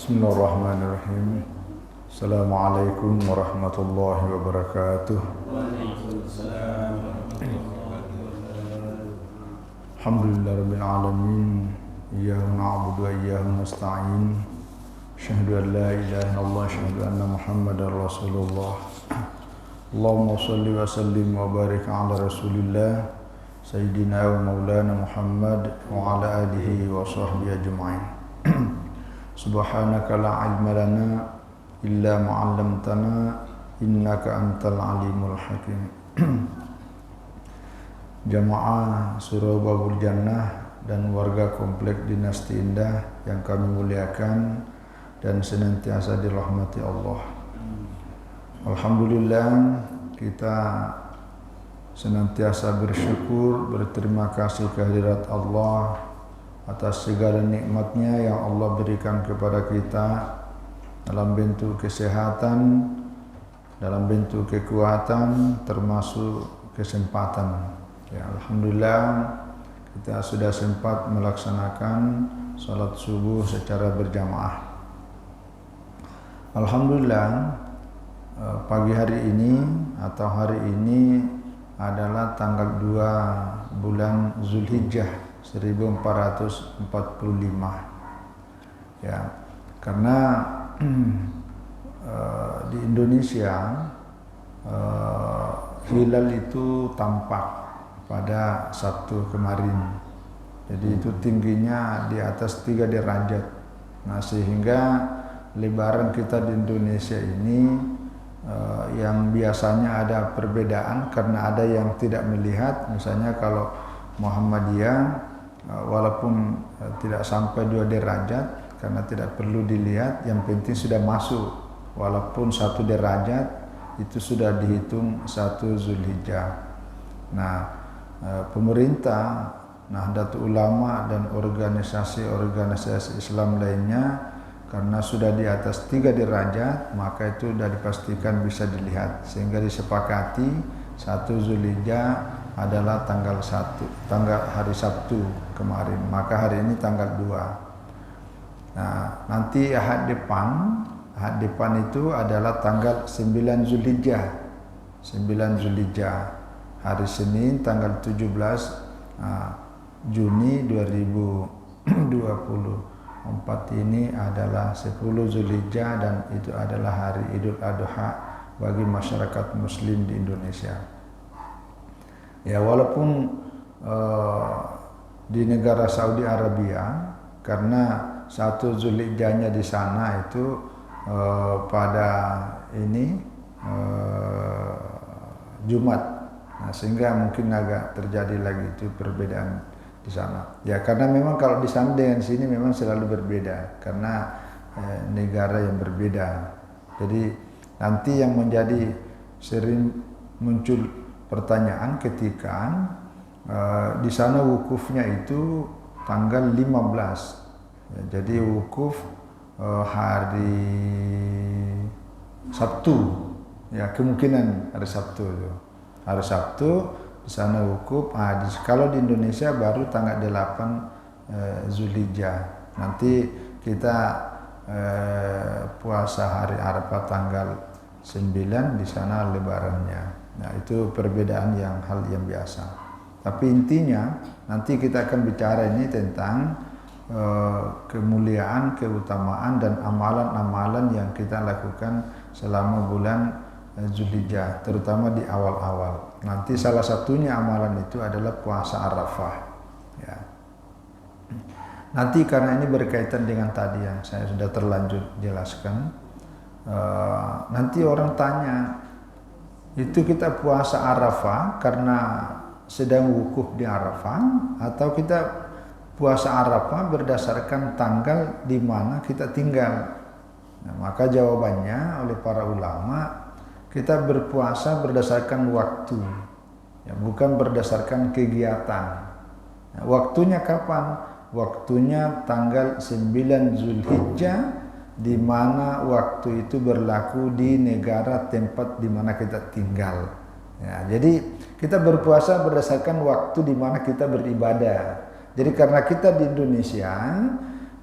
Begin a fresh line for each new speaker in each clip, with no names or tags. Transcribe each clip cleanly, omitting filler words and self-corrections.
Bismillahirrahmanirrahim. Assalamualaikum warahmatullahi wabarakatuh.
Waalaikumsalam warahmatullahi wabarakatuh.
Alhamdulillahirabbil alamin. Iyyaka na'budu wa iyyaka nasta'in. Asyhadu an la ilaha illallah, asyhadu anna Muhammadar Rasulullah. Allahumma shalli wa sallim wa barik ala Rasulillah Sayyidina wa Maulana Muhammad wa ala alihi wa sahbihi ajma'in. Subhanaka la ilma lana illa ma 'allamtana innaka antal alimul hakim. Jamaah Surau Babul Jannah dan warga komplek Dinasti Indah yang kami muliakan dan senantiasa dirahmati Allah. Alhamdulillah, kita senantiasa bersyukur, berterima kasih kehadirat Allah atas segala nikmatnya yang Allah berikan kepada kita dalam bentuk kesehatan, dalam bentuk kekuatan, termasuk kesempatan. Ya, Alhamdulillah, kita sudah sempat melaksanakan salat subuh secara berjamaah. Alhamdulillah, pagi hari ini atau hari ini adalah tanggal 2 bulan Zulhijjah 1445. Ya, karena di Indonesia hilal itu tampak pada Sabtu kemarin. Jadi itu tingginya di atas 3 derajat. Nah, sehingga Lebaran kita di Indonesia ini yang biasanya ada perbedaan karena ada yang tidak melihat. Misalnya kalau Muhammadiyah walaupun tidak sampai 2 derajat karena tidak perlu dilihat, yang penting sudah masuk, walaupun 1 derajat itu sudah dihitung 1 Zulhijjah. Nah, pemerintah, Nahdlatul Ulama dan organisasi-organisasi Islam lainnya, karena sudah di atas 3 derajat, maka itu sudah dipastikan bisa dilihat, sehingga disepakati 1 Zulhijjah adalah tanggal hari Sabtu kemarin, maka hari ini tanggal 2. Nah, nanti ahad depan itu adalah tanggal 9 Zulhijjah. 9 Zulhijjah, hari Senin tanggal 17 Juni 2024 ini adalah 10 Zulhijjah dan itu adalah hari Idul Adha bagi masyarakat muslim di Indonesia. Ya, walaupun di negara Saudi Arabia, karena 1 Zulhijjahnya di sana itu pada ini Jumat, nah, sehingga mungkin agak terjadi lagi itu perbedaan di sana. Ya, karena memang kalau di sana dengan sini memang selalu berbeda karena negara yang berbeda. Jadi nanti yang menjadi sering muncul pertanyaan ketika di sana wukufnya itu tanggal 15. Ya, jadi wukuf hari Sabtu. Ya, kemungkinan hari Sabtu itu. Hari Sabtu di sana wukuf. Kalau di Indonesia baru tanggal 8 Zulhijjah. Nanti kita puasa hari Arafah tanggal 9, di sana lebarannya. Nah, itu perbedaan hal yang biasa. Tapi intinya nanti kita akan bicara ini tentang kemuliaan, keutamaan dan amalan-amalan yang kita lakukan selama bulan Zulhijjah, terutama di awal-awal. Nanti salah satunya amalan itu adalah puasa Arafah. Ya. Nanti karena ini berkaitan dengan tadi yang saya sudah terlanjur jelaskan, nanti orang tanya, itu kita puasa Arafah karena sedang wukuf di Arafah, atau kita puasa Arafah berdasarkan tanggal di mana kita tinggal? Nah, maka jawabannya oleh para ulama, kita berpuasa berdasarkan waktu, ya, bukan berdasarkan kegiatan. Nah, waktunya kapan? Waktunya tanggal 9 Zulhijjah, di mana waktu itu berlaku di negara tempat di mana kita tinggal. Ya, jadi kita berpuasa berdasarkan waktu di mana kita beribadah. Jadi karena kita di Indonesia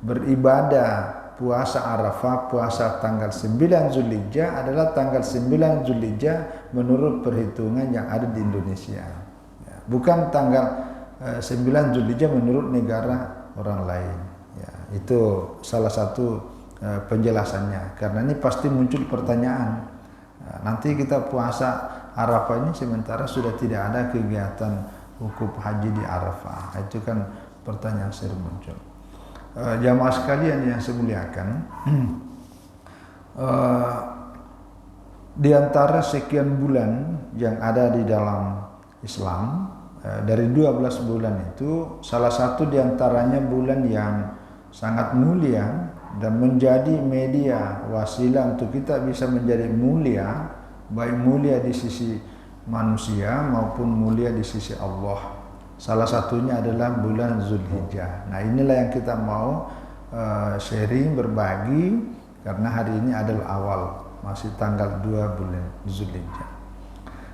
beribadah puasa Arafah, puasa tanggal 9 Zulhijjah adalah tanggal 9 Zulhijjah menurut perhitungan yang ada di Indonesia. Ya, bukan tanggal 9 Zulhijjah menurut negara orang lain. Ya, itu salah satu penjelasannya. Karena ini pasti muncul pertanyaan. Nanti kita puasa Arafah ini sementara sudah tidak ada kegiatan wukuf haji di Arafah. Itu kan pertanyaan sering muncul. Jamaah sekalian yang saya muliakan, di antara sekian bulan yang ada di dalam Islam, dari 12 bulan itu salah satu di antaranya bulan yang sangat mulia dan menjadi media wasilah untuk kita bisa menjadi mulia, baik mulia di sisi manusia maupun mulia di sisi Allah. Salah satunya adalah bulan Zulhijjah. Nah, inilah yang kita mau sharing, berbagi, karena hari ini adalah awal, masih tanggal 2 bulan Zulhijjah.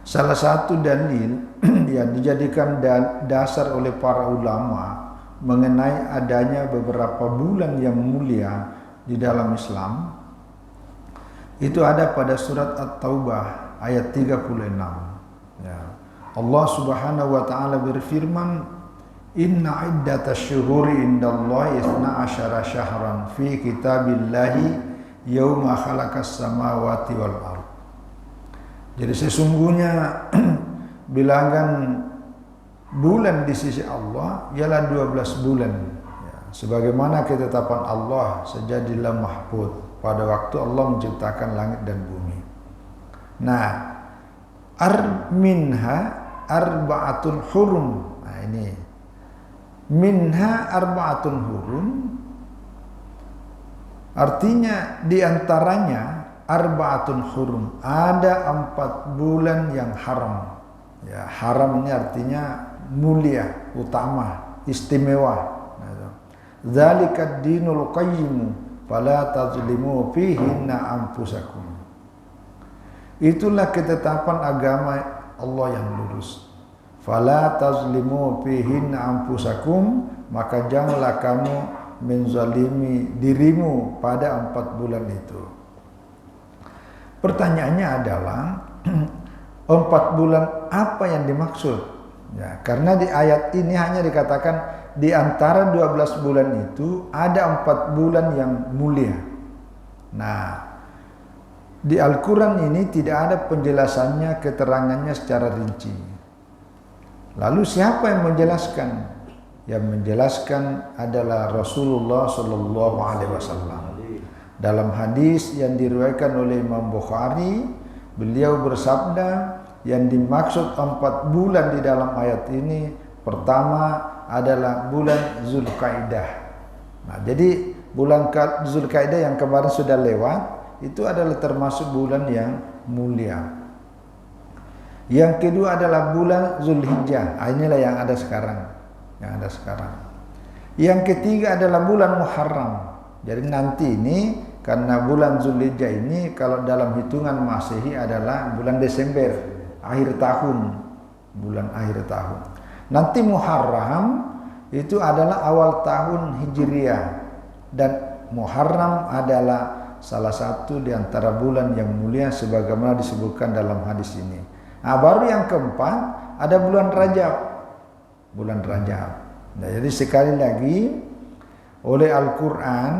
Salah satu dalil yang dijadikan dasar oleh para ulama mengenai adanya beberapa bulan yang mulia di dalam Islam itu ada pada surat At-Taubah ayat 36. Ya. Allah Subhanahu wa taala berfirman, "Inna iddatasy syuhuri indallahi 12 syahran fi kitabillahi yauma khalaqas samawati wal ardh." Jadi sesungguhnya bilangan bulan di sisi Allah ialah 12 bulan. Ya, sebagaimana ketetapan Allah sejak di Lauh Mahfuz pada waktu Allah menciptakan langit dan bumi. Nah, minha arba'atun hurum. Nah, ini minha arba'atun hurum artinya diantaranya arba'atun hurum, ada 4 bulan yang haram. Ya, haram ini artinya mulia, utama, istimewa. Dzalika dinul qayyim fala tazlimu fihinna anfusakum. Itulah ketetapan agama Allah yang lurus. Fala tazlimu fihinna anfusakum, maka janganlah kamu menzalimi dirimu pada 4 bulan itu. Pertanyaannya adalah 4 bulan apa yang dimaksud? Ya, karena di ayat ini hanya dikatakan di antara 12 bulan itu ada 4 bulan yang mulia. Nah, di Al-Quran ini tidak ada penjelasannya, keterangannya secara rinci. Lalu siapa yang menjelaskan? Yang menjelaskan adalah Rasulullah Shallallahu Alaihi Wasallam. Dalam hadis yang diriwayatkan oleh Imam Bukhari, beliau bersabda, yang dimaksud 4 bulan di dalam ayat ini, pertama adalah bulan Zulkaidah. Nah, jadi bulan Zulkaidah yang kemarin sudah lewat, itu adalah termasuk bulan yang mulia. Yang kedua adalah bulan Zulhijjah. Inilah yang ada sekarang. Yang ketiga adalah bulan Muharram. Jadi nanti ini, karena bulan Zulhijjah ini kalau dalam hitungan Masehi adalah bulan Desember, akhir tahun, bulan akhir tahun. Nanti Muharram itu adalah awal tahun Hijriah, dan Muharram adalah salah satu di antara bulan yang mulia sebagaimana disebutkan dalam hadis ini. Nah, baru yang keempat ada bulan Rajab. Nah, jadi sekali lagi oleh Al-Quran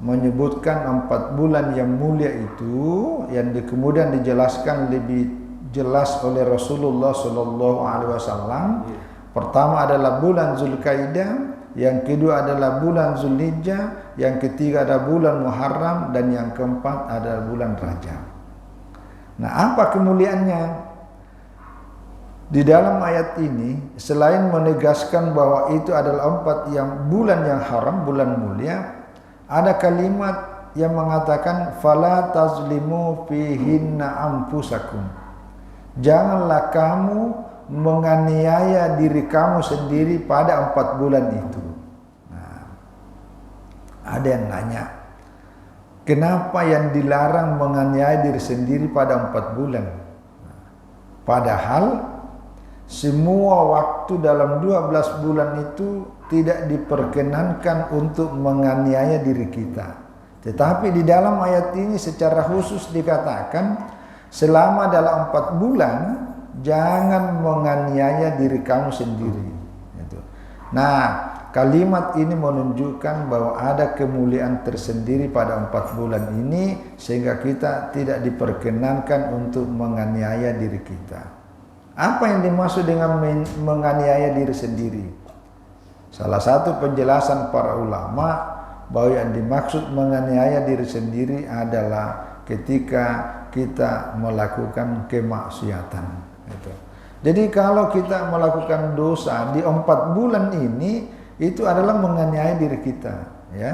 menyebutkan 4 bulan yang mulia itu yang kemudian dijelaskan lebih jelas oleh Rasulullah Shallallahu Alaihi Wasallam. Pertama adalah bulan Zulkaidah, yang kedua adalah bulan Zulhijjah, yang ketiga adalah bulan Muharram, dan yang keempat adalah bulan Rajab. Nah, apa kemuliaannya? Di dalam ayat ini, selain menegaskan bahwa itu adalah 4 bulan yang haram, bulan mulia, ada kalimat yang mengatakan fala tazlimu fihinna anfusakum. Janganlah kamu menganiaya diri kamu sendiri pada 4 bulan itu. Nah, ada yang nanya, kenapa yang dilarang menganiaya diri sendiri pada 4 bulan? Padahal semua waktu dalam 12 bulan itu tidak diperkenankan untuk menganiaya diri kita. Tetapi di dalam ayat ini secara khusus dikatakan selama dalam 4 bulan jangan menganiaya diri kamu sendiri. Itu. Nah, kalimat ini menunjukkan bahwa ada kemuliaan tersendiri pada 4 bulan ini sehingga kita tidak diperkenankan untuk menganiaya diri kita. Apa yang dimaksud dengan menganiaya diri sendiri? Salah satu penjelasan para ulama bahwa yang dimaksud menganiaya diri sendiri adalah ketika kita melakukan kemaksiatan. Gitu. Jadi kalau kita melakukan dosa di 4 bulan ini itu adalah menganiaya diri kita, ya.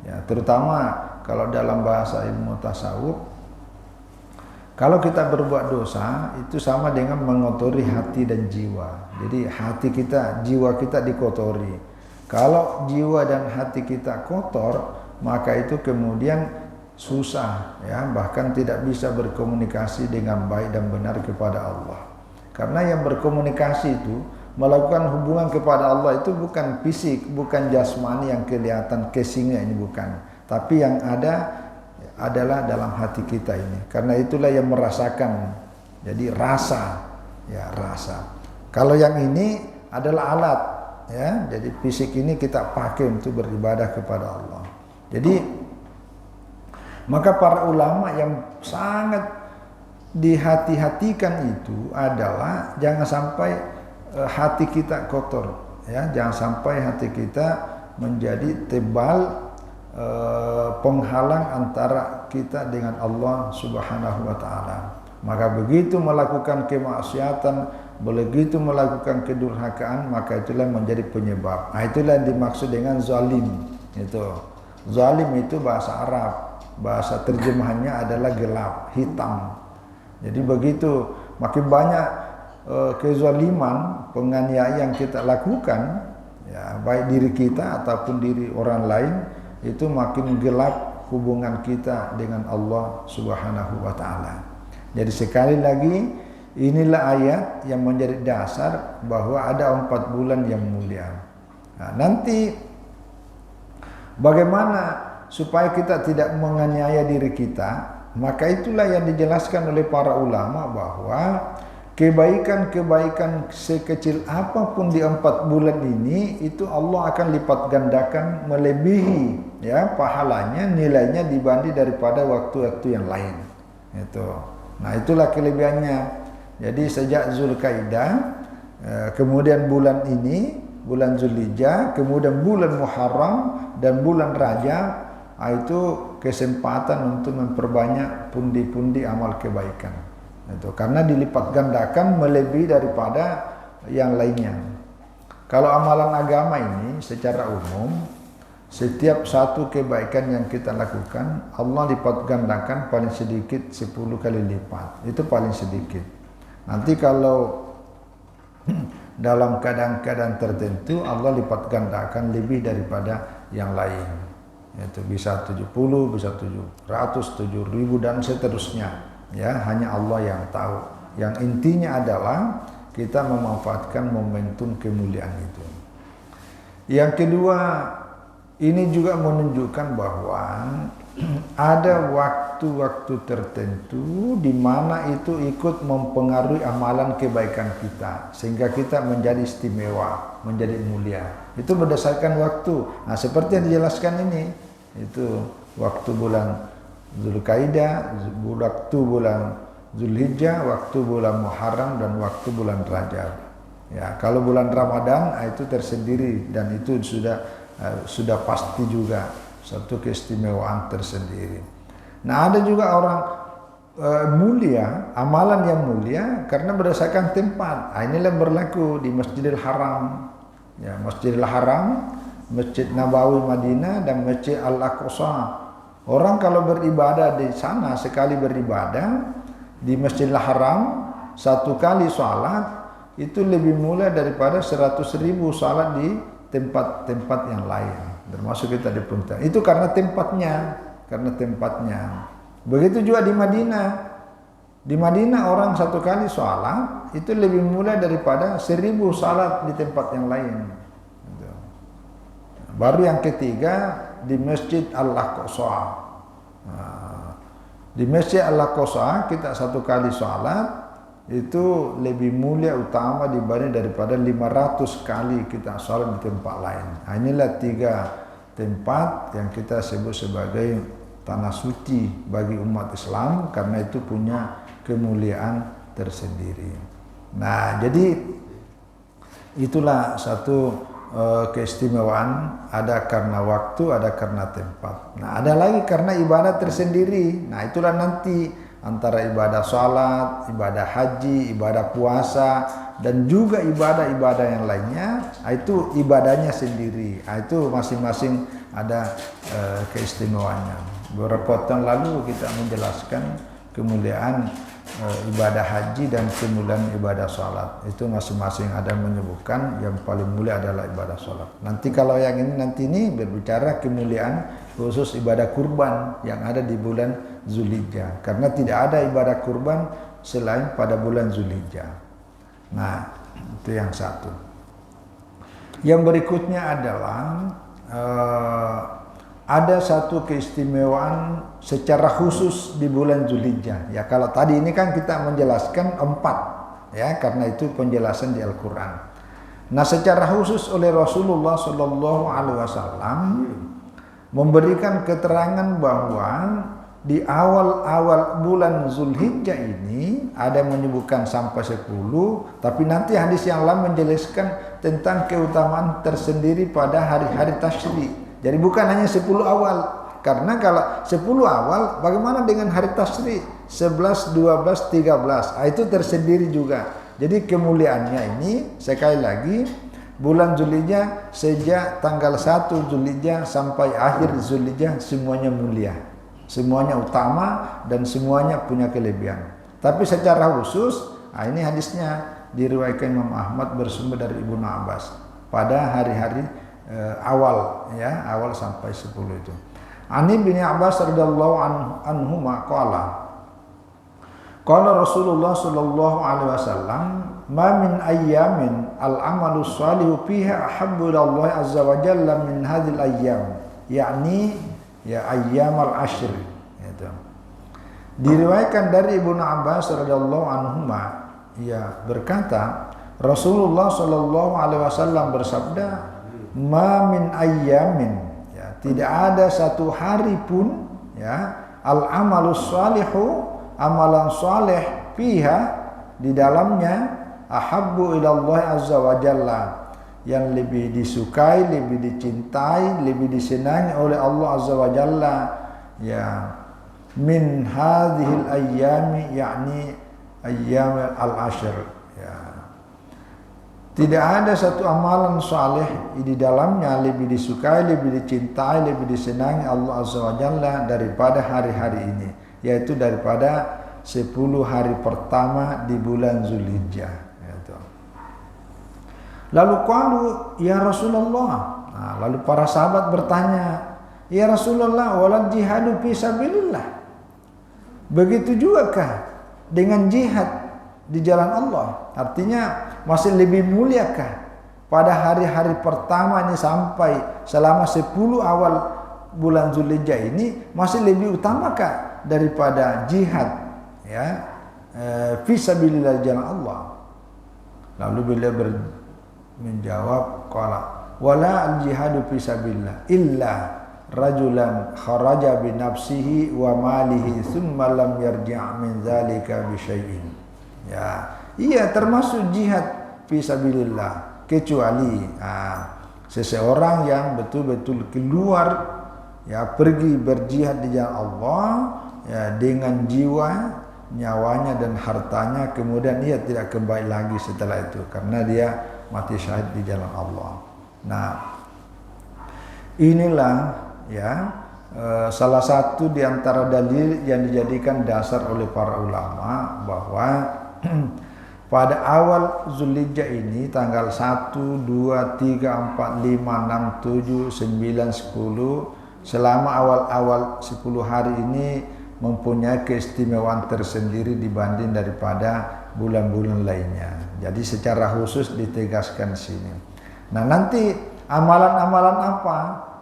Ya, terutama kalau dalam bahasa ilmu tasawuf, kalau kita berbuat dosa itu sama dengan mengotori hati dan jiwa. Jadi hati kita, jiwa kita dikotori. Kalau jiwa dan hati kita kotor, maka itu kemudian susah, ya, bahkan tidak bisa berkomunikasi dengan baik dan benar kepada Allah. Karena yang berkomunikasi itu melakukan hubungan kepada Allah itu bukan fisik, bukan jasmani yang kelihatan casingnya ini bukan, tapi yang ada adalah dalam hati kita ini. Karena itulah yang merasakan. Jadi rasa, ya rasa. Kalau yang ini adalah alat, ya. Jadi fisik ini kita pakai untuk beribadah kepada Allah. Jadi maka para ulama yang sangat dihati-hatikan itu adalah jangan sampai hati kita kotor, ya. Jangan sampai hati kita menjadi tebal penghalang antara kita dengan Allah Subhanahu wa taala. Maka begitu melakukan kemaksiatan, begitu melakukan kedurhakaan, maka itulah menjadi penyebab. Nah, itulah yang dimaksud dengan zalim. Itu. Zalim itu bahasa Arab. Bahasa terjemahannya adalah gelap, hitam. Jadi begitu makin banyak kezaliman, penganiayaan yang kita lakukan, ya, baik diri kita ataupun diri orang lain, itu makin gelap hubungan kita dengan Allah Subhanahu wa taala. Jadi sekali lagi inilah ayat yang menjadi dasar bahwa ada 4 bulan yang mulia. Nah, nanti bagaimana supaya kita tidak menganiaya diri kita? Maka itulah yang dijelaskan oleh para ulama bahwa kebaikan-kebaikan sekecil apapun di 4 bulan ini itu Allah akan lipat gandakan melebihi, ya, pahalanya, nilainya dibanding daripada waktu-waktu yang lain. Itu. Nah, itulah kelebihannya. Jadi sejak Zulkaidah, kemudian bulan ini, bulan Zulhijjah, kemudian bulan Muharram dan bulan Rajab, itu kesempatan untuk memperbanyak pundi-pundi amal kebaikan. Itu karena dilipat gandakan melebihi daripada yang lainnya. Kalau amalan agama ini secara umum, setiap satu kebaikan yang kita lakukan, Allah lipat gandakan paling sedikit 10 kali lipat. Itu paling sedikit. Nanti kalau dalam keadaan-keadaan tertentu, Allah lipat gandakan lebih daripada yang lain. Itu bisa 70, bisa 700, 7.000 dan seterusnya. Ya, hanya Allah yang tahu. Yang intinya adalah kita memanfaatkan momentum kemuliaan itu. Yang kedua, ini juga menunjukkan bahwa ada waktu-waktu tertentu di mana itu ikut mempengaruhi amalan kebaikan kita sehingga kita menjadi istimewa, menjadi mulia. Itu berdasarkan waktu. Nah, seperti yang dijelaskan ini, itu waktu bulan Zulkaidah, waktu bulan Zulhijjah, waktu bulan Muharram dan waktu bulan Rajab. Ya, kalau bulan Ramadan itu tersendiri dan itu sudah pasti juga satu keistimewaan tersendiri. Nah, ada juga orang mulia, amalan yang mulia karena berdasarkan tempat. Nah, inilah berlaku di Masjidil Haram. Ya, Masjidil Haram, Masjid Nabawi Madinah dan Masjid Al-Aqsa. Orang kalau beribadah di sana, sekali beribadah di Masjidil Haram, satu kali salat itu lebih mulia daripada 100.000 salat di tempat-tempat yang lain, termasuk kita di Punta. Itu karena tempatnya, Begitu juga di Madinah. Di Madinah orang satu kali salat itu lebih mulia daripada 1.000 salat di tempat yang lain. Baru yang ketiga di Masjid Al-Aqsa. Di Masjid Al-Aqsa kita satu kali sholat itu lebih mulia utama dibanding daripada 500 kali kita sholat di tempat lain. Inilah 3 tempat yang kita sebut sebagai tanah suci bagi umat Islam karena itu punya kemuliaan tersendiri. Nah, jadi itulah satu keistimewaan, ada karena waktu, ada karena tempat. Nah, ada lagi karena ibadah tersendiri. Nah, itulah nanti antara ibadah salat, ibadah haji, ibadah puasa, dan juga ibadah-ibadah yang lainnya, itu ibadahnya sendiri. Itu masing-masing ada keistimewaannya. Beberapa tahun lalu kita menjelaskan kemuliaan ibadah haji dan kemuliaan ibadah salat. Itu masing-masing ada menyebutkan yang paling mulia adalah ibadah salat. Nanti kalau yang ini nanti ini berbicara kemuliaan khusus ibadah kurban yang ada di bulan Zulhijjah. Karena tidak ada ibadah kurban selain pada bulan Zulhijjah. Nah, itu yang satu. Yang berikutnya adalah ada satu keistimewaan secara khusus di bulan Zulhijjah. Ya, kalau tadi ini kan kita menjelaskan 4, ya, karena itu penjelasan di Al-Quran. Nah, secara khusus oleh Rasulullah SAW memberikan keterangan bahwa di awal-awal bulan Zulhijjah ini ada menyebutkan sampai 10, tapi nanti hadis yang lain menjelaskan tentang keutamaan tersendiri pada hari-hari tasyrik. Jadi bukan hanya 10 awal, karena kalau 10 awal bagaimana dengan hari tasyrik 11, 12, 13, itu tersendiri juga. Jadi kemuliaannya ini sekali lagi bulan Zulhijjah sejak tanggal 1 Zulhijjah sampai akhir Zulhijjah semuanya mulia, semuanya utama dan semuanya punya kelebihan. Tapi secara khusus, ini hadisnya diriwayatkan Imam Ahmad bersumber dari Ibnu Abbas pada hari-hari awal, ya, awal sampai 10 itu. Ani bin Abbas radhiyallahu anhuma qala Rasulullah sallallahu alaihi wasallam ma min ayyamin al-amalu salihu fiha ahabbu ila Allah azza wa jalla min hadhil ayyam, yakni ya ayyamal ashr. Itu diriwayatkan dari Ibnu Abbas radhiyallahu anhuma, ia berkata Rasulullah sallallahu alaihi wasallam bersabda, ma min ayyamin, ya, tidak ada satu hari pun, ya, al amalus salihu, amalan saleh, fiha, di dalamnya, ahabbu ilallah azza wa jalla, yang lebih disukai, lebih dicintai, lebih disenangi oleh Allah azza wa jalla, ya, min hadhil ayyami, yakni ayyam al-ashr, ya. Tidak ada satu amalan saleh di dalamnya lebih disukai, lebih dicintai, lebih disenangi Allah azza wa jalla daripada hari-hari ini, yaitu daripada 10 hari pertama di bulan Zulhijjah. Lalu qalu ya Rasulullah, lalu para sahabat bertanya, ya Rasulullah, walal jihadu fi sabilillah, begitu juga kah dengan jihad di jalan Allah? Artinya masih lebih muliakah pada hari-hari pertama ini sampai selama 10 awal bulan Zulhijjah ini masih lebih utamakah daripada jihad, ya, fi sabilillah, jalan Allah? Lalu beliau menjawab, qala wala al-jihadu fi sabilillah illa rajulan kharaja bi nafsihi wa malihi thumma lam yarji' min dzalika bi syai'in. Ya, iya termasuk jihad fi sabilillah, kecuali seseorang yang betul-betul keluar, ya, pergi berjihad di jalan Allah, ya, dengan jiwa, nyawanya dan hartanya, kemudian ia tidak kembali lagi setelah itu karena dia mati syahid di jalan Allah. Nah, inilah, ya, salah satu di antara dalil yang dijadikan dasar oleh para ulama bahwa pada awal Zulhijjah ini tanggal 1, 2, 3, 4, 5, 6, 7, 9, 10, selama awal-awal 10 hari ini mempunyai keistimewaan tersendiri dibanding daripada bulan-bulan lainnya. Jadi secara khusus ditegaskan sini. Nah, nanti amalan-amalan apa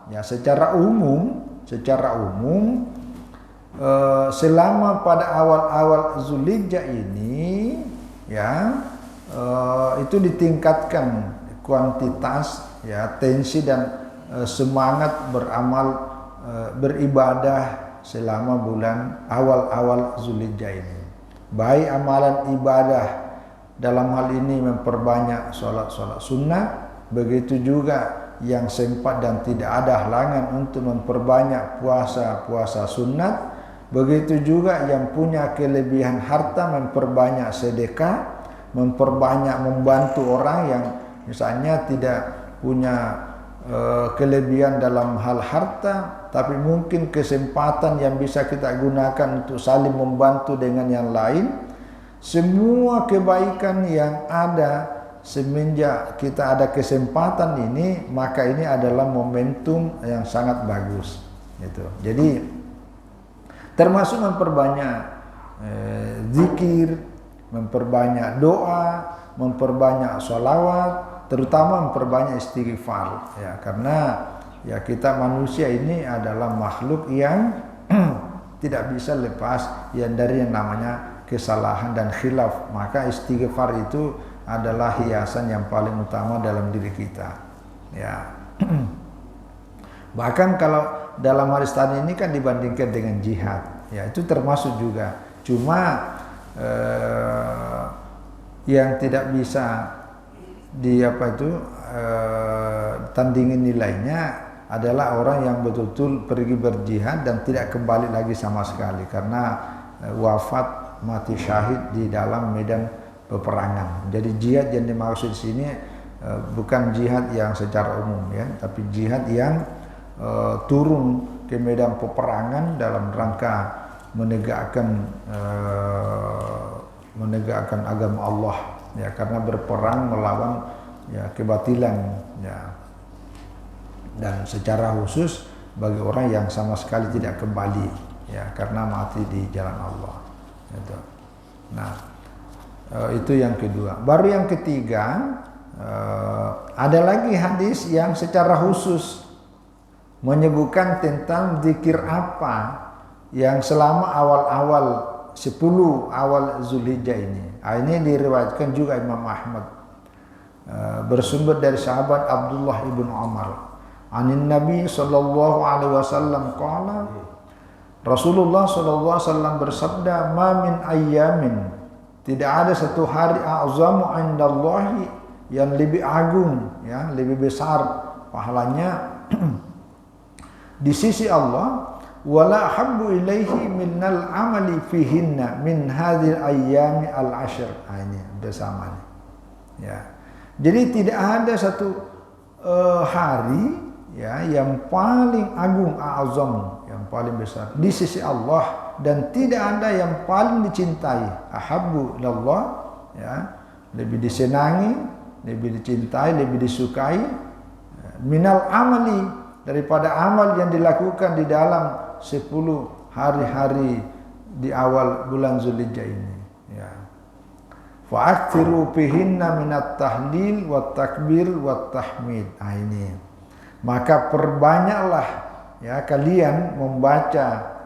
ya secara umum selama pada awal-awal Zulhijjah ini ya itu ditingkatkan kuantitas ya tensi dan semangat beramal beribadah selama bulan awal-awal Zulhijjah ini. Baik amalan ibadah dalam hal ini memperbanyak sholat-sholat sunnah, begitu juga yang sempat dan tidak ada halangan untuk memperbanyak puasa-puasa sunat, begitu juga yang punya kelebihan harta memperbanyak sedekah, memperbanyak membantu orang yang misalnya tidak punya kelebihan dalam hal harta, tapi mungkin kesempatan yang bisa kita gunakan untuk saling membantu dengan yang lain. Semua kebaikan yang ada semenjak kita ada kesempatan ini, maka ini adalah momentum yang sangat bagus gitu. Jadi termasuk memperbanyak zikir, memperbanyak doa, memperbanyak sholawat, terutama memperbanyak istighfar ya, karena ya kita manusia ini adalah makhluk yang tidak bisa lepas yang dari yang namanya kesalahan dan khilaf. Maka istighfar itu adalah hiasan yang paling utama dalam diri kita ya. Bahkan kalau dalam hadis tadi ini kan dibandingkan dengan jihad ya, itu termasuk juga, cuma yang tidak bisa tandingin nilainya adalah orang yang betul-betul pergi berjihad dan tidak kembali lagi sama sekali karena wafat mati syahid di dalam medan peperangan. Jadi jihad yang dimaksud di sini bukan jihad yang secara umum ya, tapi jihad yang turun ke medan peperangan dalam rangka menegakkan agama Allah ya, karena berperang melawan ya kebatilan ya. Dan secara khusus bagi orang yang sama sekali tidak kembali ya karena mati di jalan Allah gitu. Nah, itu yang kedua. Baru yang ketiga, ada lagi hadis yang secara khusus menyebutkan tentang zikir apa yang selama awal-awal 10 awal Zulhijjah ini. Ini diriwayatkan juga Imam Ahmad, bersumber dari sahabat Abdullah ibn Umar. Anin Nabi sallallahu alaihi wasallam qala, Rasulullah sallallahu alaihi wasallam bersabda, "Ma min ayyamin," tidak ada satu hari a'zamu indallahi yang lebih agung ya, lebih besar pahalanya di sisi Allah, wala habbu ilaihi minnal amali fihinna min hadhil ayyami al-ashr. Ini bersama ya. Jadi tidak ada satu hari ya yang paling agung, a'zam, yang paling besar di sisi Allah, dan tidak ada yang paling dicintai, ahabbu ilallah ya, lebih disenangi, lebih dicintai, lebih disukai minal amali, daripada amal yang dilakukan di dalam 10 hari-hari di awal bulan Zulhijjah ini ya. Fa'akthiru fihinna minat tahlil wat takbir wat tahmid. Ini maka perbanyaklah ya kalian membaca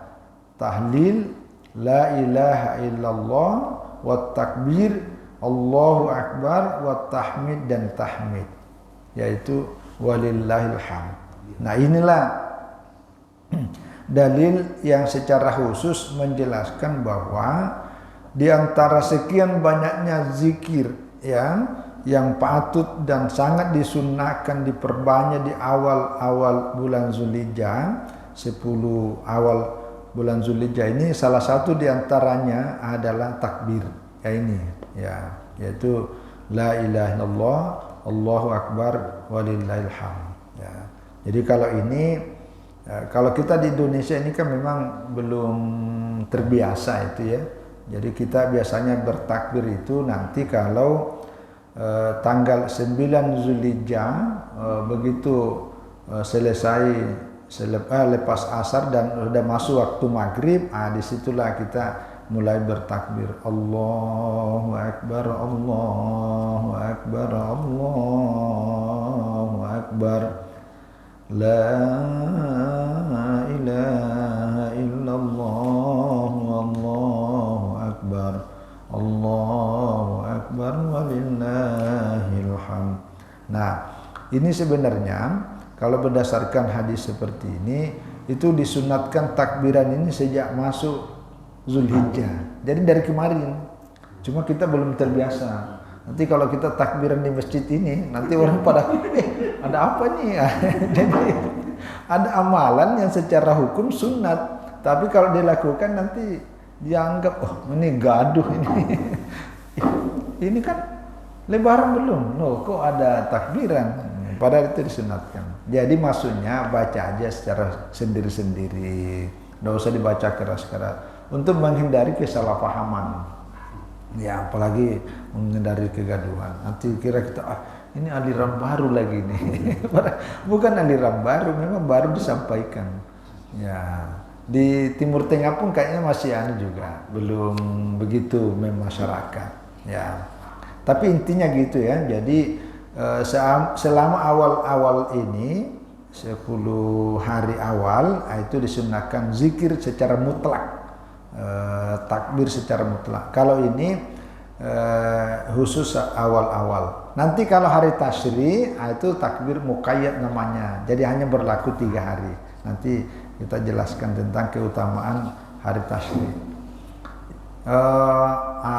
tahlil la ilaha illallah wat takbir Allahu akbar wat tahmid dan tahmid, yaitu walillahil hamd. Nah, inilah dalil yang secara khusus menjelaskan bahwa di antara sekian banyaknya zikir yang patut dan sangat disunnahkan diperbanyak di awal-awal bulan Zulhijjah, 10 awal bulan Zulhijjah ini, salah satu di antaranya adalah takbir ya ini ya, yaitu la ilaha illallah Allahu akbar walillahil hamd ya. Jadi kalau ini kalau kita di Indonesia ini kan memang belum terbiasa itu ya. Jadi kita biasanya bertakbir itu nanti kalau tanggal 9 Zulhijjah, begitu selesai lepas asar dan sudah masuk waktu maghrib, disitulah kita mulai bertakbir, Allahu akbar Allahu akbar Allahu akbar, La ilaha illallah wallahu akbar. Allahu akbar walillahil hamd. Nah, ini sebenarnya kalau berdasarkan hadis seperti ini itu disunatkan takbiran ini sejak masuk Zulhijjah. Jadi dari kemarin. Cuma kita belum terbiasa. Nanti kalau kita takbiran di masjid ini, nanti orang pada ada apa nih? Jadi ada amalan yang secara hukum sunat, tapi kalau dilakukan nanti dianggap ini gaduh ini. Ini kan lebaran belum, loh kok ada takbiran? Padahal itu disunatkan. Jadi maksudnya baca aja secara sendiri-sendiri, nggak usah dibaca keras-keras untuk menghindari kesalahpahaman. Ya apalagi menghindari kegaduhan. Nanti kira kita ini aliran baru lagi nih. Bukan aliran baru, memang baru disampaikan. Ya. Di Timur Tengah pun kayaknya masih juga belum begitu masyarakat ya. Tapi intinya gitu ya. Jadi selama awal-awal ini 10 hari awal itu disunahkan zikir secara mutlak, takbir secara mutlak. Kalau ini khusus awal-awal. Nanti kalau hari tasyrik itu takbir muqayyad namanya. Jadi hanya berlaku 3 hari. Nanti kita jelaskan tentang keutamaan hari tasyrik.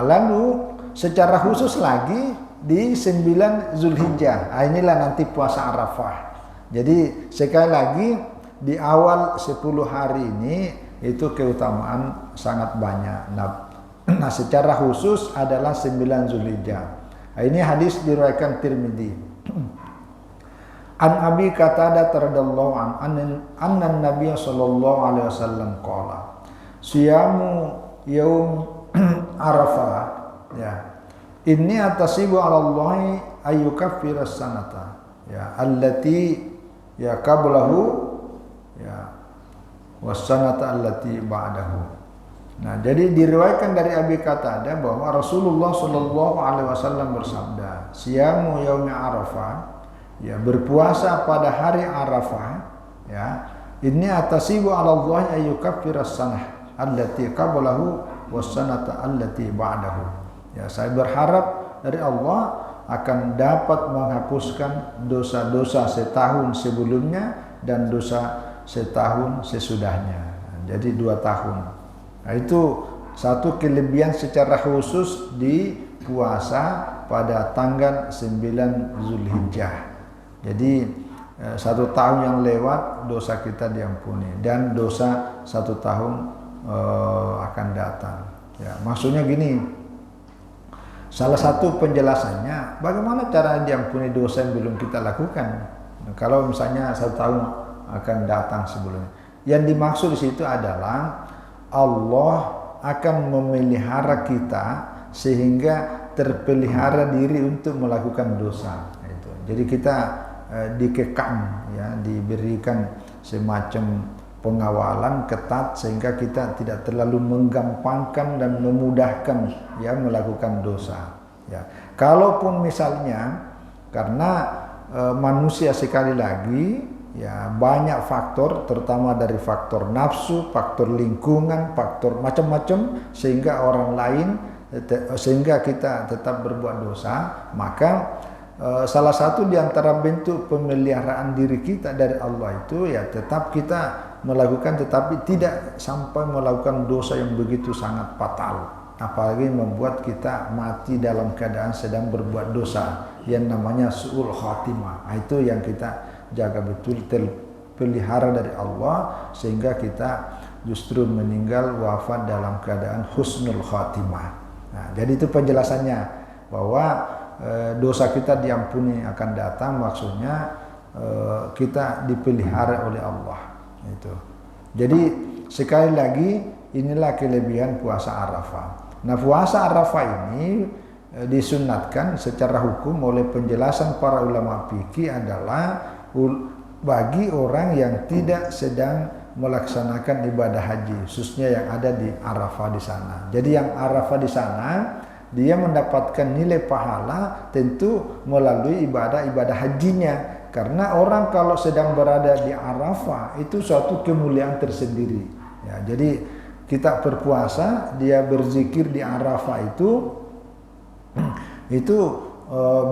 Lalu secara khusus lagi di 9 Zulhijjah. Inilah nanti puasa Arafah. Jadi sekali lagi di awal 10 hari ini itu keutamaan sangat banyak. Nah secara khusus adalah 9 Zulhijjah. Ini hadis diriwayatkan Tirmidzi. An Abi Qatadah radhiyallahu anna Nabi sallallahu alaihi wasallam qala siyamu yaum Arafah ya inni atasibu 'ala Allah ayyukaffira sanata ya allati ya qablahu ya was sanata allati ba'dahu. Nah, jadi diriwayatkan dari Abi Qatadah bahwa Rasulullah sallallahu alaihi wasallam bersabda, siyamu yaum Arafah ya berpuasa pada hari Arafah ya ini atasibu 'ala Allah ayyukaffira sanah allati qablahu was sanata allati ba'dahu. Ya saya berharap dari Allah akan dapat menghapuskan dosa-dosa setahun sebelumnya dan dosa setahun sesudahnya. Jadi 2 tahun. Nah, itu satu kelebihan secara khusus di puasa pada tanggal 9 Zulhijjah. Jadi 1 tahun yang lewat dosa kita diampuni dan dosa 1 tahun akan datang. Ya, maksudnya gini, salah satu penjelasannya bagaimana cara diampuni dosa yang belum kita lakukan. Nah, kalau misalnya 1 tahun akan datang sebelumnya, yang dimaksud di situ adalah Allah akan memelihara kita sehingga terpelihara diri untuk melakukan dosa. Itu. Jadi kita dikekang ya, diberikan semacam pengawalan ketat sehingga kita tidak terlalu menggampangkan dan memudahkan ya melakukan dosa ya. Kalaupun misalnya karena manusia sekali lagi ya banyak faktor, terutama dari faktor nafsu, faktor lingkungan, faktor macam-macam sehingga orang lain sehingga kita tetap berbuat dosa, maka salah satu di antara bentuk pemeliharaan diri kita dari Allah itu ya tetap kita melakukan tetapi tidak sampai melakukan dosa yang begitu sangat fatal, apalagi membuat kita mati dalam keadaan sedang berbuat dosa yang namanya su'ul khatimah. Itu yang kita jaga betul, terpelihara dari Allah sehingga kita justru meninggal wafat dalam keadaan husnul khatimah. Nah, jadi itu penjelasannya bahwa dosa kita diampuni akan datang, maksudnya kita dipelihara oleh Allah. Itu. Jadi sekali lagi inilah kelebihan puasa Arafah. Nah, puasa Arafah ini disunatkan secara hukum oleh penjelasan para ulama fikih adalah bagi orang yang tidak sedang melaksanakan ibadah haji, khususnya yang ada di Arafah di sana. Jadi yang Arafah di sana dia mendapatkan nilai pahala tentu melalui ibadah hajinya. Karena orang kalau sedang berada di Arafah itu suatu kemuliaan tersendiri. Ya, jadi kita berpuasa, dia berzikir di Arafah itu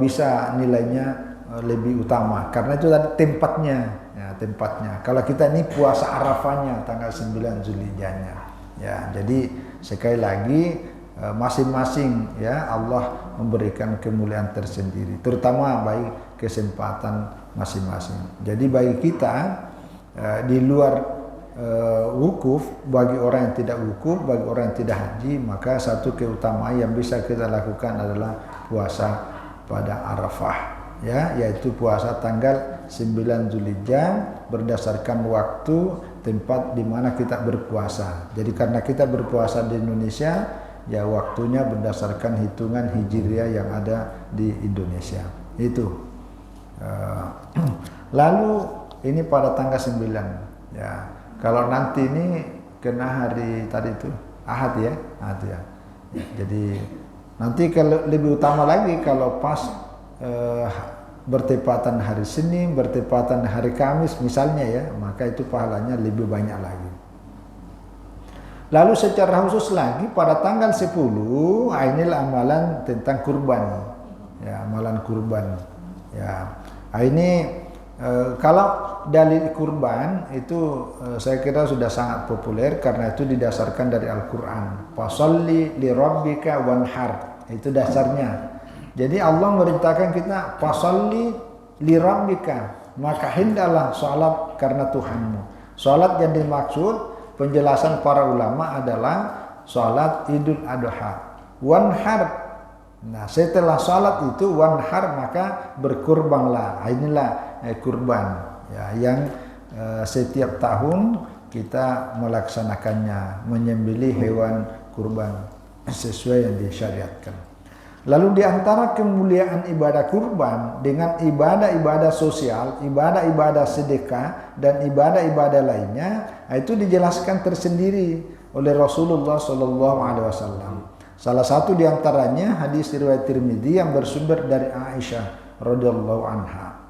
bisa nilainya lebih utama karena itu tadi tempatnya, ya, tempatnya. Kalau kita ini puasa Arafahnya tanggal 9 Zulhijjahnya. Ya, jadi sekali lagi masing-masing ya Allah memberikan kemuliaan tersendiri, terutama bagi kesempatan masing-masing. Jadi bagi kita di luar wukuf, bagi orang yang tidak wukuf, bagi orang yang tidak haji, maka satu keutamaan yang bisa kita lakukan adalah puasa pada Arafah, ya, yaitu puasa tanggal 9 Zulhijjah berdasarkan waktu tempat di mana kita berpuasa. Jadi karena kita berpuasa di Indonesia, ya waktunya berdasarkan hitungan Hijriah yang ada di Indonesia. Itu. Lalu ini pada tanggal 9, ya. Kalau nanti ini kena hari tadi itu Ahad ya, Ahad ya. Jadi nanti kalau lebih utama lagi kalau pas bertepatan hari Senin, bertepatan hari Kamis misalnya ya, maka itu pahalanya lebih banyak lagi. Lalu secara khusus lagi pada tanggal 10, inilah amalan tentang kurban. Ya, amalan kurban. Ya. Ini kalau dalil kurban itu saya kira sudah sangat populer karena itu didasarkan dari Al-Qur'an. Fasholli li rabbika wanhar. Itu dasarnya. Jadi Allah merintahkan kita fasholli li rabbika, maka hendaklah salat karena Tuhanmu. Salat yang dimaksud penjelasan para ulama adalah salat Idul Adha. Wanhar. Nah, setelah salat itu wanhar maka berkurbanlah. Inilah kurban ya, yang setiap tahun kita melaksanakannya, menyembelih hewan kurban sesuai yang disyariatkan. Lalu di antara kemuliaan ibadah kurban dengan ibadah-ibadah sosial, ibadah-ibadah sedekah dan ibadah-ibadah lainnya, itu dijelaskan tersendiri oleh Rasulullah SAW. Salah satu di antaranya hadis riwayat Tirmidzi yang bersumber dari Aisyah radhiyallahu anha.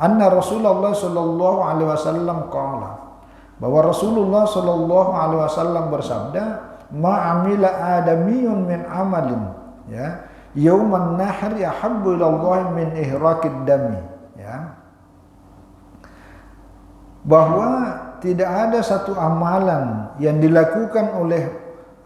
Anna Rasulullah sallallahu alaihi wasallam qala, bahwa Rasulullah sallallahu alaihi wasallam bersabda, ma amila adamiyun min amalin ya yauman nahr yahabbu ila Allah min ihraqid dami, ya, bahwa tidak ada satu amalan yang dilakukan oleh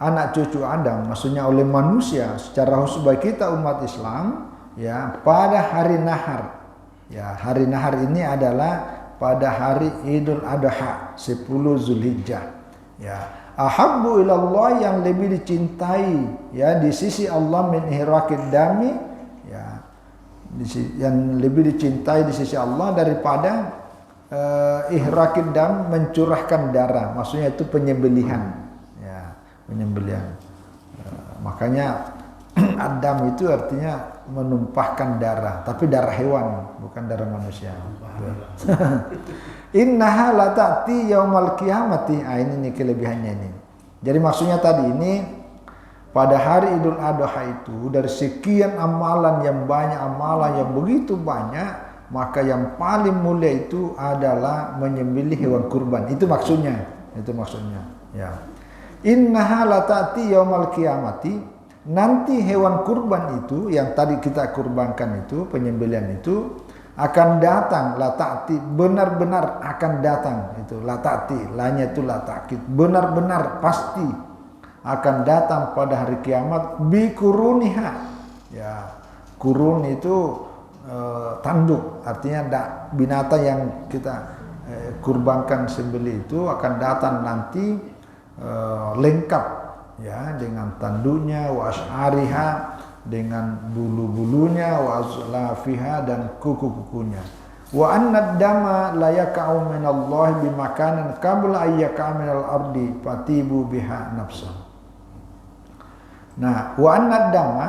anak cucu Adam, maksudnya oleh manusia secara khusus bagi kita umat Islam, ya, pada hari nahar. Ya, hari nahar ini adalah pada hari Idul Adha 10 Zulhijjah. Ya, ahabbu ilallah yang lebih dicintai ya di sisi Allah min ihraqid dami, ya, yang lebih dicintai di sisi Allah daripada ihraqid dam, mencurahkan darah. Maksudnya itu penyembelihan. Ya, penyembelihan. Makanya Adam itu artinya menumpahkan darah, tapi darah hewan, bukan darah manusia. Innaha la ta'ti yaumal qiyamati. Ini nih kelebihannya ini. Jadi maksudnya tadi ini pada hari Idul Adha itu dari sekian amalan yang banyak, amalan yang begitu banyak, maka yang paling mulia itu adalah menyembelih hewan kurban. Itu maksudnya. Itu maksudnya. Ya. Innaha la ta'ti yaumal qiyamati. Nanti hewan kurban itu yang tadi kita kurbankan itu, penyembelihan itu akan datang, la ta'ti, benar-benar akan datang. Itu la ta'ti, lanya itu la ta'kid, benar-benar pasti akan datang pada hari kiamat bi kuruniha. Ya, kurun itu tanduk, artinya binatang yang kita kurbankan sembelih itu akan datang nanti lengkap, ya, dengan tanduknya, wa asy'ariha, dengan bulu-bulunya, wa azlafiha, dan kuku-kukunya. Wa annad dama la yaka'u minallahi bimakanin qabla ay yaka'a minal ardi fatibu biha nafsa. Nah, wa annad dama,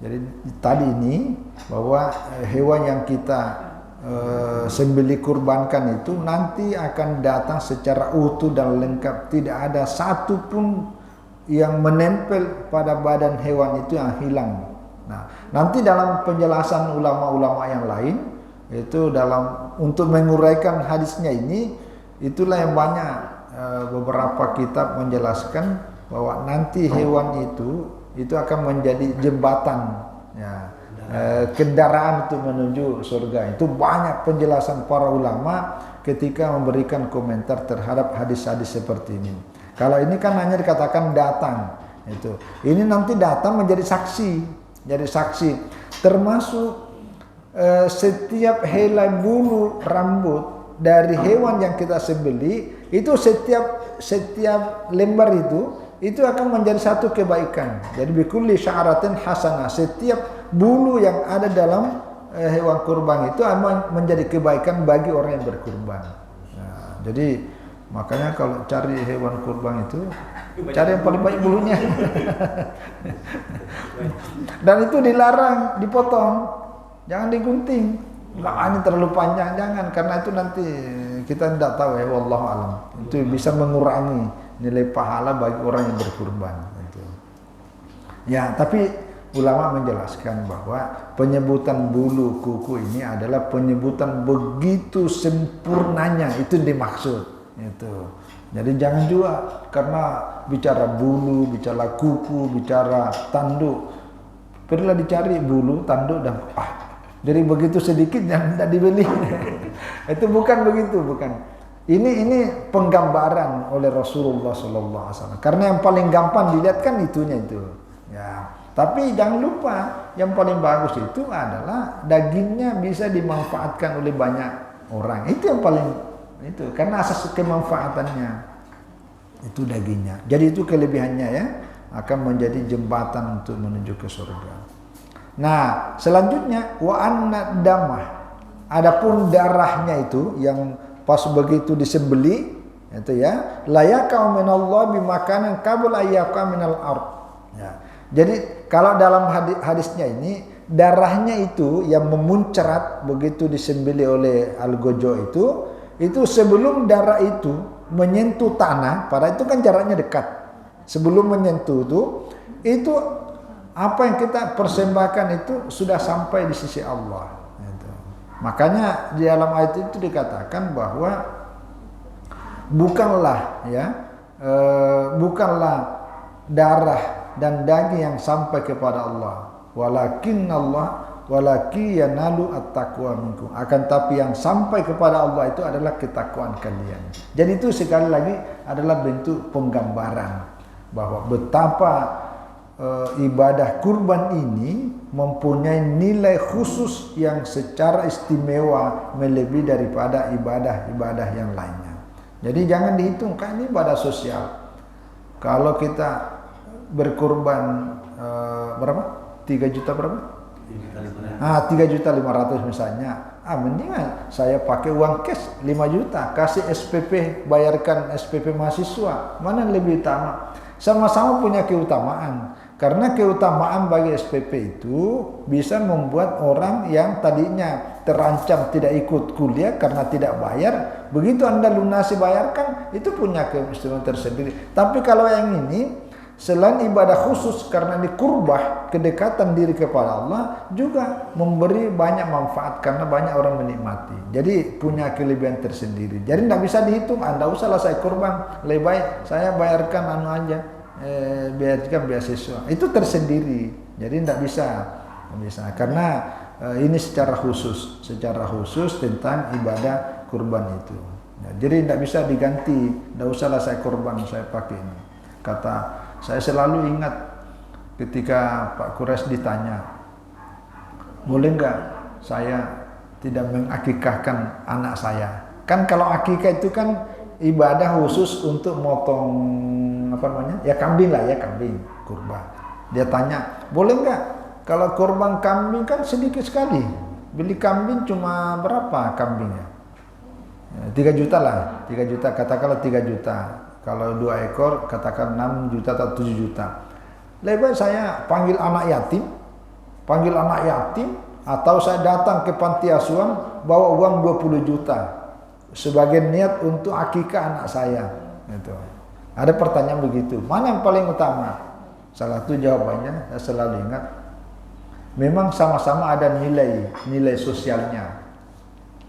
jadi tadi ini bahwa hewan yang kita sembelih kurbankan itu nanti akan datang secara utuh dan lengkap, tidak ada satu pun yang menempel pada badan hewan itu yang hilang. Nah, nanti dalam penjelasan ulama-ulama yang lain Itu dalam untuk menguraikan hadisnya ini, itulah yang banyak beberapa kitab menjelaskan bahwa nanti hewan itu akan menjadi jembatan, ya, kendaraan untuk menuju surga. Itu banyak penjelasan para ulama ketika memberikan komentar terhadap hadis-hadis seperti ini. Kalau ini kan hanya dikatakan datang, itu. Ini nanti datang menjadi saksi, termasuk setiap helai bulu rambut dari hewan yang kita sembelih itu setiap lembar itu akan menjadi satu kebaikan. Jadi bikulli sya'ratin hasanah, setiap bulu yang ada dalam hewan kurban itu akan menjadi kebaikan bagi orang yang berkurban. Nah, jadi makanya kalau cari hewan kurban itu cari yang paling banyak bulunya. Dan itu dilarang dipotong. Jangan digunting. Ini terlalu panjang, jangan, karena itu nanti kita tidak tahu, ya wallahu alam. Itu bisa mengurangi nilai pahala bagi orang yang berkurban itu. Ya, tapi ulama menjelaskan bahwa penyebutan bulu kuku ini adalah penyebutan begitu sempurnanya, itu dimaksud itu. Jadi jangan juga karena bicara bulu, bicara kuku, bicara tanduk, perlulah dicari bulu, tanduk dan dari begitu sedikit yang tidak dibeli. Itu bukan begitu, bukan. Ini penggambaran oleh Rasulullah SAW. Karena yang paling gampang dilihat kan itunya itu. Ya. Tapi jangan lupa yang paling bagus itu adalah dagingnya bisa dimanfaatkan oleh banyak orang. Itu yang paling itu, karena asas kemanfaatannya itu dagingnya. Jadi itu kelebihannya, ya, akan menjadi jembatan untuk menuju ke surga. Nah, selanjutnya wa anna damah. Adapun darahnya itu yang pas begitu disembeli itu, ya, layaka minallah bimakanan qabla ayyaka minal ard. Ya. Jadi kalau dalam hadisnya ini darahnya itu yang memuncrat begitu disembeli oleh Al-Gojo itu sebelum darah itu menyentuh tanah, pada itu kan jaraknya dekat. Sebelum menyentuh itu apa yang kita persembahkan itu sudah sampai di sisi Allah. Gitu. Makanya di dalam ayat itu dikatakan bahwa bukanlah darah dan daging yang sampai kepada Allah, walakin yanalu at-taqwa minkum. Akan tapi yang sampai kepada Allah itu adalah ketakwaan kalian. Jadi itu sekali lagi adalah bentuk penggambaran bahwa betapa ibadah kurban ini mempunyai nilai khusus yang secara istimewa melebihi daripada ibadah-ibadah yang lainnya. Jadi jangan dihitung, kan ini ibadah sosial. Kalau kita berkurban berapa? 3 juta berapa? 3.500.000 misalnya. Mendingan saya pakai uang cash 5 juta, kasih SPP, bayarkan SPP mahasiswa. Mana lebih utama? Sama-sama punya keutamaan. Karena keutamaan bagi SPP itu bisa membuat orang yang tadinya terancam tidak ikut kuliah karena tidak bayar, begitu Anda lunasi bayarkan, itu punya keistimewaan tersendiri. Tapi kalau yang ini, selain ibadah khusus karena dikurbah kedekatan diri kepada Allah, juga memberi banyak manfaat karena banyak orang menikmati. Jadi punya kelebihan tersendiri. Jadi tidak bisa dihitung, Anda usahlah saya kurban, lebih baik saya bayarkan aja. Biarkan beasiswa itu tersendiri, jadi tidak bisa karena ini secara khusus tentang ibadah kurban itu. Jadi tidak bisa diganti, tidak usahlah saya kurban, saya pakai ini. Kata saya selalu ingat ketika Pak Kures ditanya, boleh nggak saya tidak mengakikahkan anak saya? Kan kalau akikah itu kan ibadah khusus untuk motong kambing kurban. Dia tanya, boleh nggak kalau kurban kambing kan sedikit sekali, beli kambing cuma berapa kambingnya? 3 juta lah, 3 juta, katakanlah 3 juta. Kalau 2 ekor katakan 6 juta atau 7 juta. Lebih baik saya panggil anak yatim atau saya datang ke panti asuhan bawa uang 20 juta sebagai niat untuk akikah anak saya. Gitu. Ada pertanyaan begitu, mana yang paling utama? Salah satu jawabannya saya selalu ingat, memang sama-sama ada nilai sosialnya.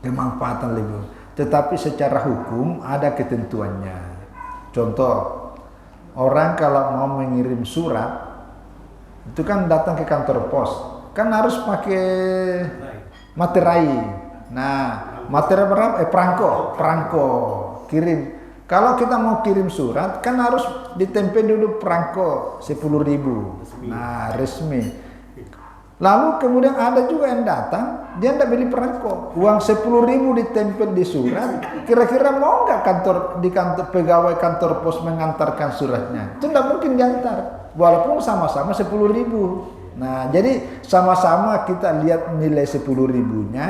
kemanfaatan lebih. Tetapi secara hukum ada ketentuannya. Contoh, orang kalau mau mengirim surat itu kan datang ke kantor pos, kan harus pakai materai. Nah, materai berapa? Perangko kirim. Kalau kita mau kirim surat kan harus ditempel dulu perangko 10.000. Nah, resmi. Lalu kemudian ada juga yang datang, dia tidak beli perangko, uang 10.000 ditempel di surat. Kira-kira mau nggak kantor pegawai kantor pos mengantarkan suratnya? Itu tidak mungkin diantar, walaupun sama-sama 10.000. Nah, jadi sama-sama kita lihat nilai 10.000-nya,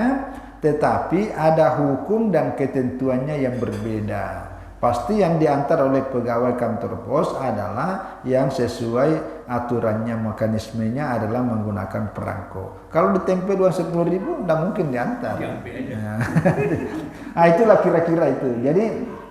tetapi ada hukum dan ketentuannya yang berbeda. Pasti yang diantar oleh pegawai kantor pos adalah yang sesuai aturannya, mekanismenya adalah menggunakan perangko. Kalau ditempel uang 10.000 tidak mungkin diantar. Nah, itulah kira-kira itu. Jadi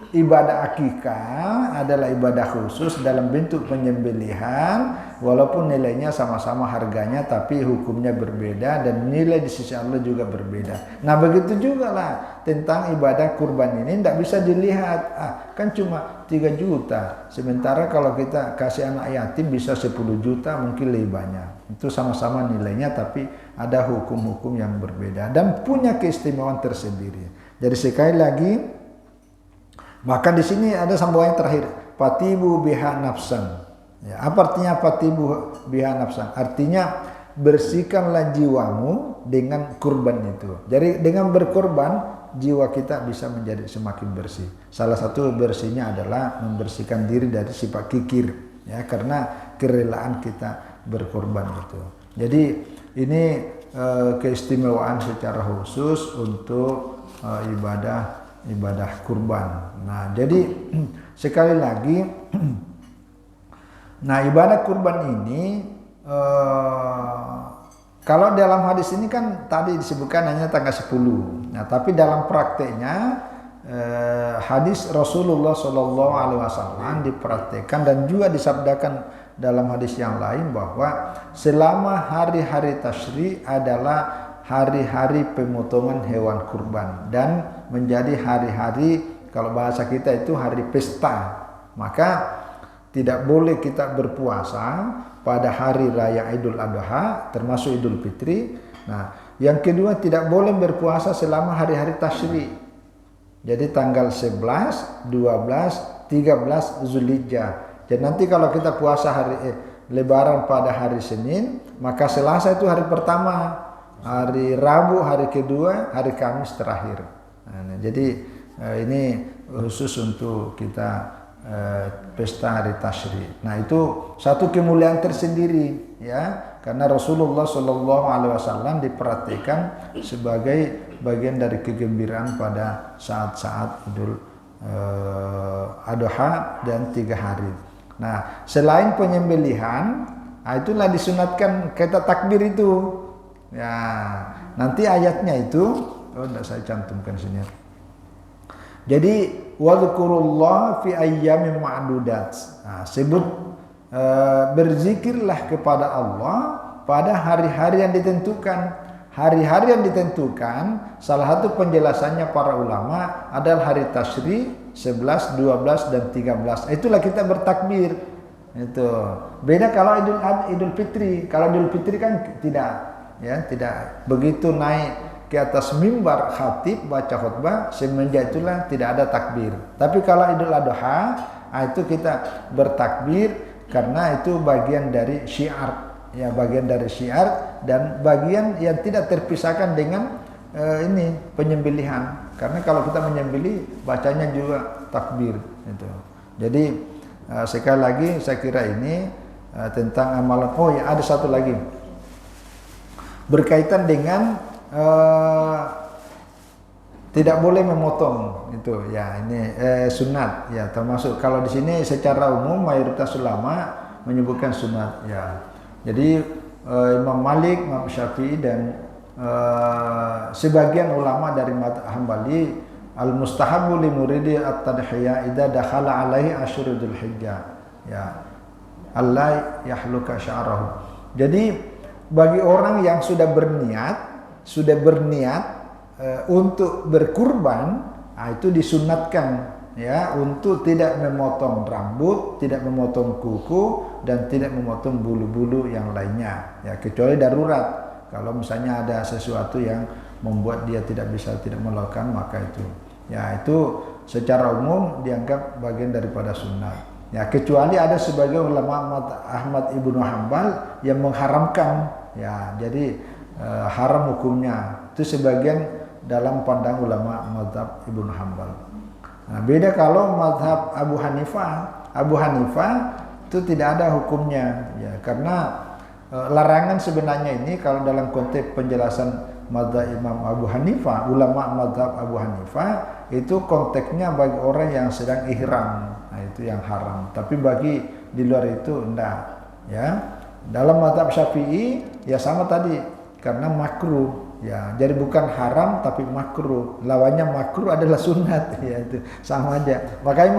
ibadah akikah adalah ibadah khusus dalam bentuk penyembelihan, walaupun nilainya sama-sama harganya, tapi hukumnya berbeda dan nilai di sisi Allah juga berbeda. Nah, begitu juga lah tentang ibadah kurban ini, tidak bisa dilihat, kan cuma 3 juta, sementara kalau kita kasih anak yatim bisa 10 juta, mungkin lebih banyak. Itu sama-sama nilainya, tapi ada hukum-hukum yang berbeda dan punya keistimewaan tersendiri. Jadi sekali lagi, bahkan di sini ada sambungan yang terakhir, fatibu biha nafsan. Ya, apa artinya fatibu biha nafsan? Artinya bersihkanlah jiwamu dengan kurban itu. Jadi dengan berkorban jiwa kita bisa menjadi semakin bersih. Salah satu bersihnya adalah membersihkan diri dari sifat kikir, ya, karena kerelaan kita berkorban itu. Jadi ini keistimewaan secara khusus untuk ibadah kurban. Nah, jadi sekali lagi, nah ibadah kurban ini kalau dalam hadis ini kan tadi disebutkan hanya tanggal 10. Nah, tapi dalam prakteknya hadis Rasulullah SAW dipraktekkan dan juga disabdakan dalam hadis yang lain bahwa selama hari-hari tasyrik adalah hari-hari pemotongan hewan kurban dan menjadi hari-hari, kalau bahasa kita itu hari pesta. Maka tidak boleh kita berpuasa pada hari raya Idul Adha termasuk Idul Fitri. Nah, yang kedua tidak boleh berpuasa selama hari-hari tasyrik. Jadi tanggal 11, 12, 13 Zulhijjah. Jadi nanti kalau kita puasa Lebaran pada hari Senin, maka Selasa itu hari pertama, hari Rabu hari kedua, hari Kamis terakhir. Nah, jadi ini khusus untuk kita pesta hari tasyrik. Nah, itu satu kemuliaan tersendiri, ya, karena Rasulullah SAW diperhatikan sebagai bagian dari kegembiraan pada saat-saat Idul Adha dan 3 hari. Nah, selain penyembelihan, itulah disunatkan kita takbir itu. Ya, nanti ayatnya itu, tidak saya cantumkan sini. Jadi wadhkurullah fi ayyamin ma'dudat. Nah, sebut berzikirlah kepada Allah pada hari-hari yang ditentukan. Hari-hari yang ditentukan, salah satu penjelasannya para ulama adalah hari tasyrik 11, 12 dan 13. Itulah kita bertakbir. Itu. Beda kalau Idul Fitri. Kalau Idul Fitri kan tidak, ya, tidak begitu naik ke atas mimbar khatib baca khutbah, semenjak itulah tidak ada takbir. Tapi kalau Idul Adha, itu kita bertakbir karena itu bagian dari syiar, ya, bagian dari syiar dan bagian yang tidak terpisahkan dengan ini penyembelihan. Karena kalau kita menyembelih bacanya juga takbir itu. Jadi sekali lagi saya kira ini tentang amalan. Oh ya, ada satu lagi berkaitan dengan tidak boleh memotong itu, ya, ini sunat, ya, termasuk kalau di sini secara umum mayoritas ulama menyebutkan sunat, ya. Jadi Imam Malik, Imam Syafi'i dan sebagian ulama dari mazhab Hambali, al-mustahabu li muridi at-tadhiyah idza dakhala alaihi asyurul hijjah, ya, Allah yahluka sya'rahu. Jadi bagi orang yang sudah berniat untuk berkurban, itu disunatkan ya untuk tidak memotong rambut, tidak memotong kuku dan tidak memotong bulu-bulu yang lainnya ya, kecuali darurat. Kalau misalnya ada sesuatu yang membuat dia tidak melakukan, maka itu ya itu secara umum dianggap bagian daripada sunnah ya, kecuali ada sebagian ulama Ahmad ibnu Hambal yang mengharamkan ya, jadi haram hukumnya. Itu sebagian dalam pandang ulama mazhab Ibnu Hambal. Nah, beda kalau mazhab Abu Hanifah. Abu Hanifah itu tidak ada hukumnya ya, karena larangan sebenarnya ini kalau dalam konteks penjelasan mazhab Imam Abu Hanifah, ulama mazhab Abu Hanifah itu konteksnya bagi orang yang sedang ihram. Nah, itu yang haram. Tapi bagi di luar itu enggak ya. Dalam mazhab Syafi'i ya sama tadi, karena makruh. Ya, jadi bukan haram tapi makruh. Lawannya makruh adalah sunat ya, itu sama aja. Makanya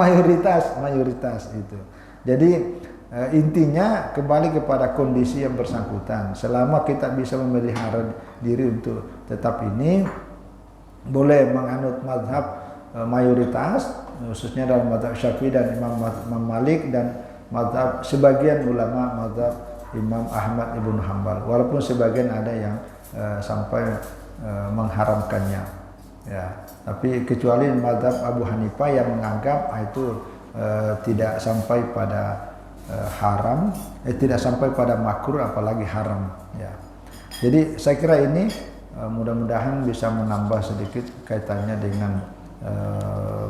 mayoritas itu. Jadi intinya kembali kepada kondisi yang bersangkutan. Selama kita bisa memelihara diri untuk tetap ini, boleh menganut mazhab mayoritas, khususnya dalam mazhab Syafi'i dan Imam Malik dan mazhab sebagian ulama mazhab Imam Ahmad ibnu Hambal. Walaupun sebagian ada yang sampai mengharamkannya ya, tapi kecuali mazhab Abu Hanifah yang menganggap itu tidak sampai pada haram, tidak sampai pada makruh apalagi haram ya. Jadi saya kira ini mudah-mudahan bisa menambah sedikit kaitannya dengan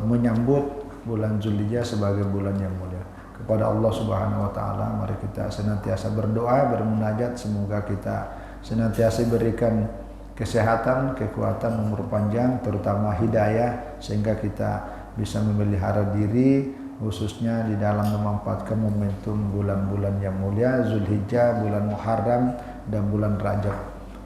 menyambut bulan Zulhijjah sebagai bulan yang mulia. Kepada Allah Subhanahu wa taala mari kita senantiasa berdoa, bermunajat, semoga kita senantiasa berikan kesehatan, kekuatan, umur panjang, terutama hidayah, sehingga kita bisa memelihara diri, khususnya di dalam memanfaatkan momentum bulan-bulan yang mulia, Zulhijjah, bulan Muharram, dan bulan Rajab,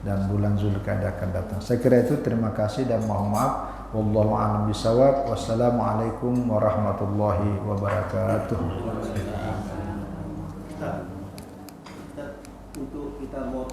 dan bulan Zulqa'dah akan datang. Saya kira itu, terima kasih dan mohon maaf. Wallahu a'lam bishawab. Wassalamualaikum warahmatullahi wabarakatuh.
Untuk kita mau